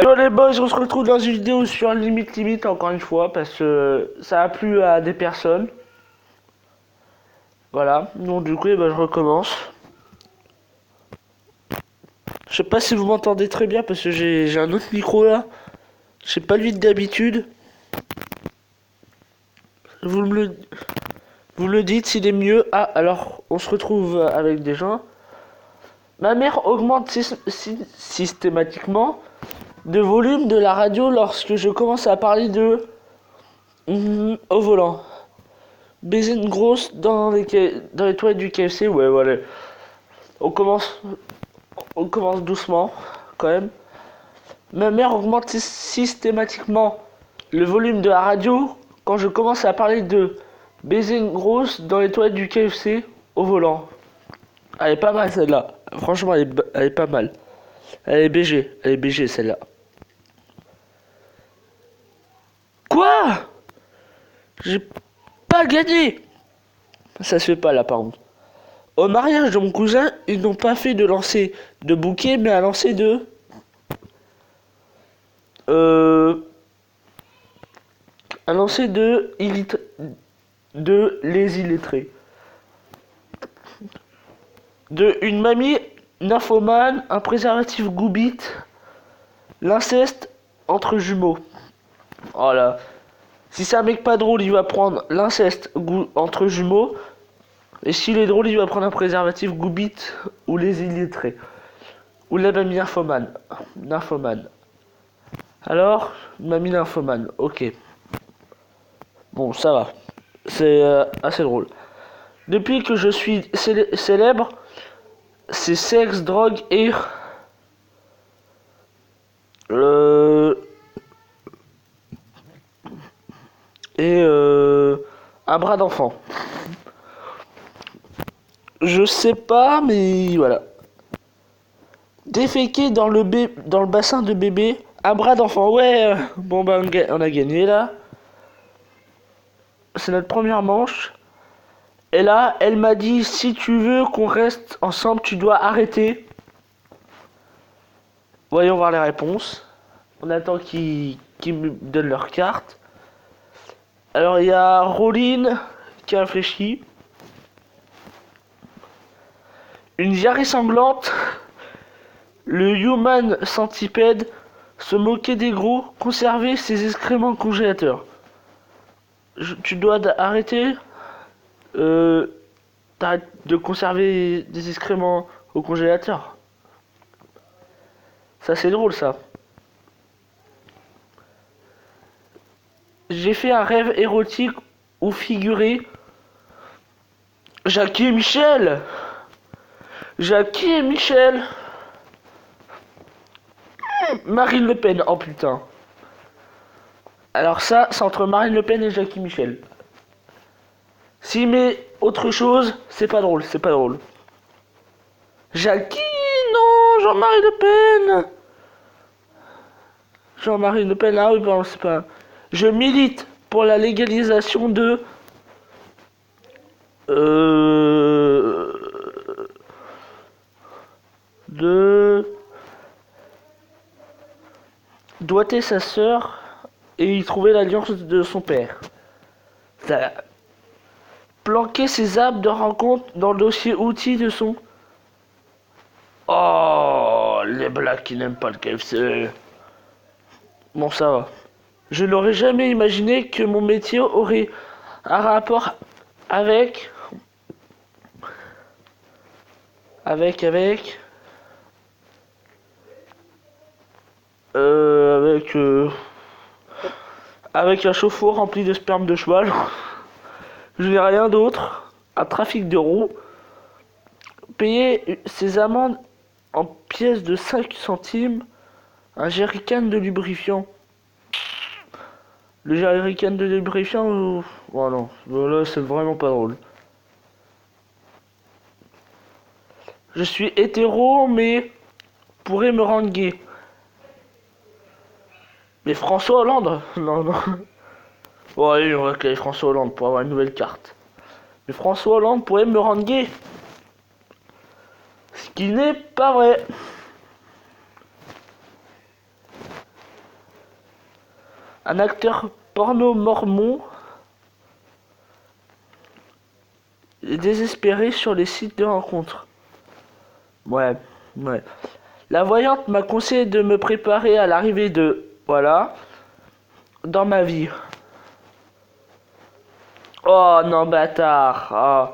Hello les boys, on se retrouve dans une vidéo sur Limite encore une fois parce que ça a plu à des personnes. Voilà, donc du coup je recommence. Je sais pas si vous m'entendez très bien parce que j'ai un autre micro là. C'est pas lui d'habitude. Vous me le dites s'il est mieux. Ah, alors on se retrouve avec des gens. Ma mère augmente systématiquement le volume de la radio lorsque je commence à parler de au volant. Baiser une grosse dans les toilettes du KFC, ouais, voilà. On commence, on commence doucement, quand même. Ma mère augmente systématiquement le volume de la radio quand je commence à parler de baiser une grosse dans les toilettes du KFC au volant. Elle est pas mal celle-là. Franchement, elle est pas mal. Elle est BG celle-là. Quoi? J'ai pas gagné. Ça se fait pas là par contre. Au mariage de mon cousin, ils n'ont pas fait de lancer de bouquet, mais un lancer de... un lancer de les illettrés. De une mamie nymphomane, un préservatif goubit, l'inceste entre jumeaux. Voilà. Si c'est un mec pas drôle, il va prendre l'inceste entre jumeaux. Et s'il est drôle, il va prendre un préservatif goubit ou les illettrés. Ou la mamie nymphomane. Nymphomane. Alors, mamie nymphomane, ok. Bon, ça va. C'est assez drôle. Depuis que je suis célèbre, c'est sexe, drogue et... un bras d'enfant. Je sais pas, mais voilà. Déféquer dans le bassin de bébé, un bras d'enfant. Ouais, bon bah on a gagné là. C'est notre première manche. Et là, elle m'a dit, si tu veux qu'on reste ensemble, tu dois arrêter. Voyons voir les réponses. On attend qu'ils me donnent leur carte. Alors, il y a Roline qui a réfléchi. Une diarrhée sanglante. Le human centipède. Se moquer des gros. Conserver ses excréments congélateurs. Tu dois arrêter. T'arrêtes de conserver des excréments au congélateur. Ça c'est drôle ça. J'ai fait un rêve érotique où figurait Jackie et Michel. Jackie et Michel. Marine Le Pen, oh putain. Alors ça, c'est entre Marine Le Pen et Jackie Michel. S'il met autre chose, c'est pas drôle, c'est pas drôle. Jackie, non, Jean-Marie Le Pen. Jean-Marie Le Pen, ah oui, pardon, c'est pas... Je milite pour la légalisation de... doigter sa sœur et y trouver l'alliance de son père. Ça... Planquer ses apps de rencontre dans le dossier outils de son... Oh, les blagues qui n'aiment pas le KFC. Bon, ça va. Je n'aurais jamais imaginé que mon métier aurait un rapport avec... Avec un chauffe-eau rempli de sperme de cheval. Je n'ai rien d'autre. Un trafic de roues. Payer ses amendes en pièces de 5 centimes. Un jerrycan de lubrifiant. Le jerrycan de lubrifiant... Oh non, là c'est vraiment pas drôle. Je suis hétéro, mais pourrait me rendre gay. Mais François Hollande? Non, non. Bon, allez, on va créer François Hollande pour avoir une nouvelle carte. Mais François Hollande pourrait me rendre gay. Ce qui n'est pas vrai. Un acteur porno mormon est désespéré sur les sites de rencontres. Ouais. La voyante m'a conseillé de me préparer à l'arrivée de... Voilà. Dans ma vie. Oh non, bâtard. Oh,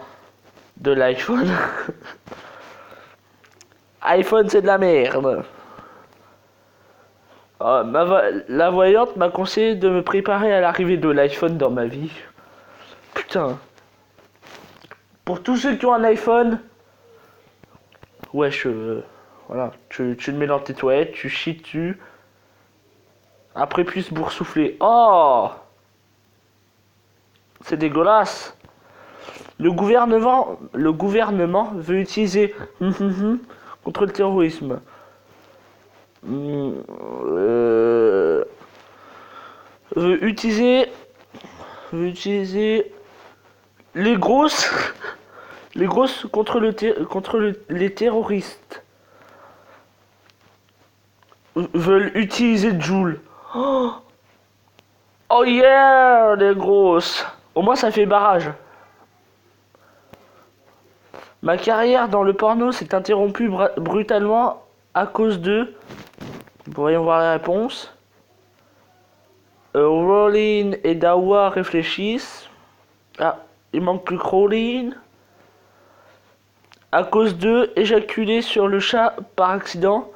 de l'iPhone. iPhone, c'est de la merde. Oh, la voyante m'a conseillé de me préparer à l'arrivée de l'iPhone dans ma vie. Putain. Pour tous ceux qui ont un iPhone, wesh, voilà, tu le mets dans tes toilettes, tu chies dessus. Après, plus boursoufler. Oh, c'est dégueulasse. Le gouvernement veut utiliser contre le terrorisme. Veut utiliser les grosses contre les terroristes. Veulent utiliser Joule. Oh yeah, les grosses. Au moins ça fait barrage. Ma carrière dans le porno s'est interrompue brutalement à cause de... Voyons voir la réponse. Rowling et Dawa réfléchissent. Ah, il manque plus que Rowling. À cause de éjaculer sur le chat par accident.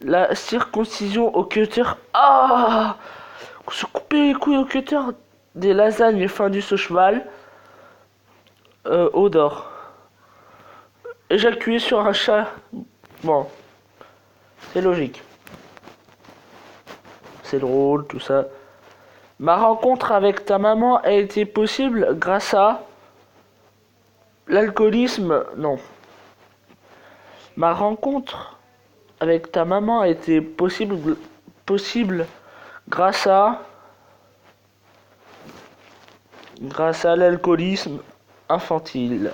La circoncision au cutter. Ah, se couper les couilles au cutter. Des lasagnes fendues au cheval. Eau d'or. Éjaculer sur un chat. Bon. C'est logique. C'est drôle, tout ça. Ma rencontre avec ta maman a été possible grâce à... L'alcoolisme, non. Ma rencontre avec ta maman a été possible grâce à l'alcoolisme infantile.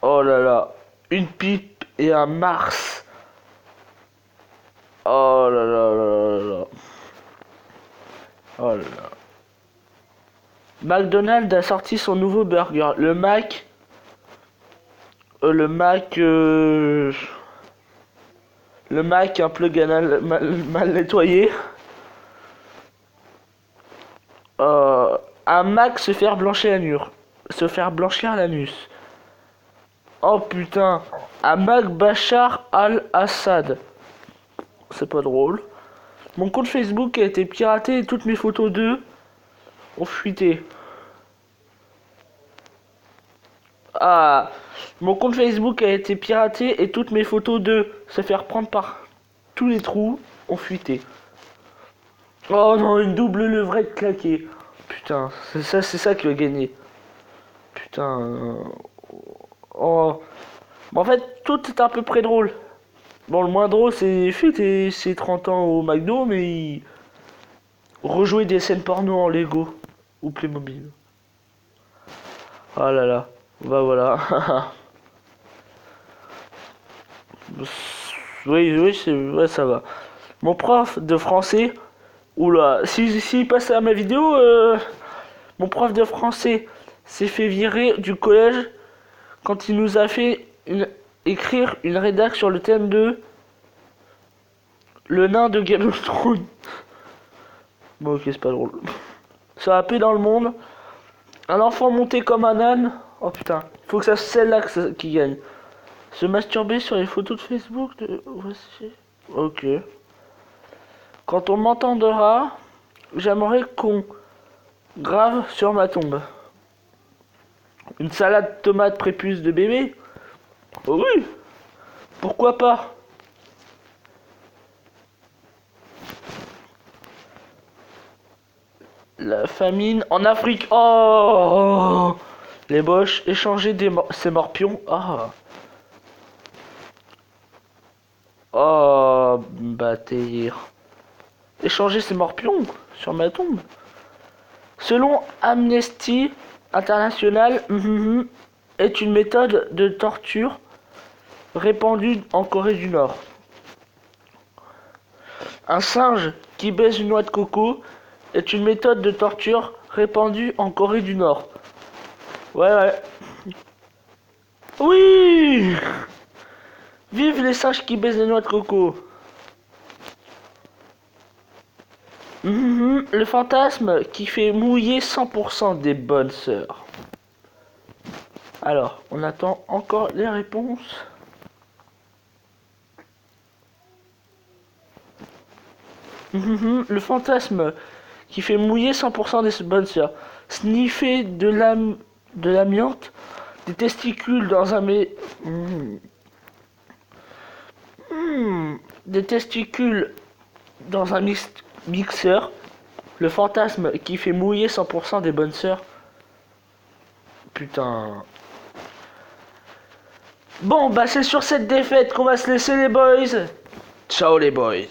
Oh là là, une pipe et un Mars. Oh là là là là là. Oh là là. McDonald's a sorti son nouveau burger. Le Mac, un plug anal mal nettoyé. Un Mac se faire blanchir l'anus. Oh putain, un Mac Bachar al-Assad. C'est pas drôle. Mon compte Facebook a été piraté et toutes mes photos d'eux ont fuité. Ah, mon compte Facebook a été piraté et toutes mes photos de se faire prendre par tous les trous ont fuité. Oh non, une double levrette claquée. Putain, c'est ça qui va gagner. Putain. Oh. Bon, en fait, tout est à peu près drôle. Bon, le moins drôle, c'est fêter ses 30 ans au McDo, mais rejouer des scènes porno en Lego ou Playmobil. Oh là là. Bah voilà. Oui, ouais, ça va. Mon prof de français, oula, si passe à ma vidéo, mon prof de français s'est fait virer du collège quand il nous a fait écrire une rédac sur le thème de le nain de Game of Thrones. Bon, ok, c'est pas drôle. Ça a paix dans le monde. Un enfant monté comme un âne. Oh putain, faut que ça c'est celle-là qui gagne. Se masturber sur les photos de Facebook de... Voici. Ok. Quand on m'entendra, j'aimerais qu'on grave sur ma tombe. Une salade tomate prépuce de bébé. Oh oui. Pourquoi pas. La famine en Afrique. Oh. Les boches, échanger ces morpions. Ah. Oh, bâtard. Échanger ces morpions sur ma tombe. Selon Amnesty International, est une méthode de torture répandue en Corée du Nord. Un singe qui baise une noix de coco est une méthode de torture répandue en Corée du Nord. Ouais, ouais. Oui! Vive les singes qui baisent les noix de coco. Le fantasme qui fait mouiller 100% des bonnes sœurs. Alors, on attend encore les réponses. Le fantasme qui fait mouiller 100% des bonnes sœurs. Sniffer de l'amiante, des testicules dans un des testicules dans un mixeur. Le fantasme qui fait mouiller 100% des bonnes sœurs. Putain. Bon, bah c'est sur cette défaite qu'on va se laisser les boys. Ciao les boys.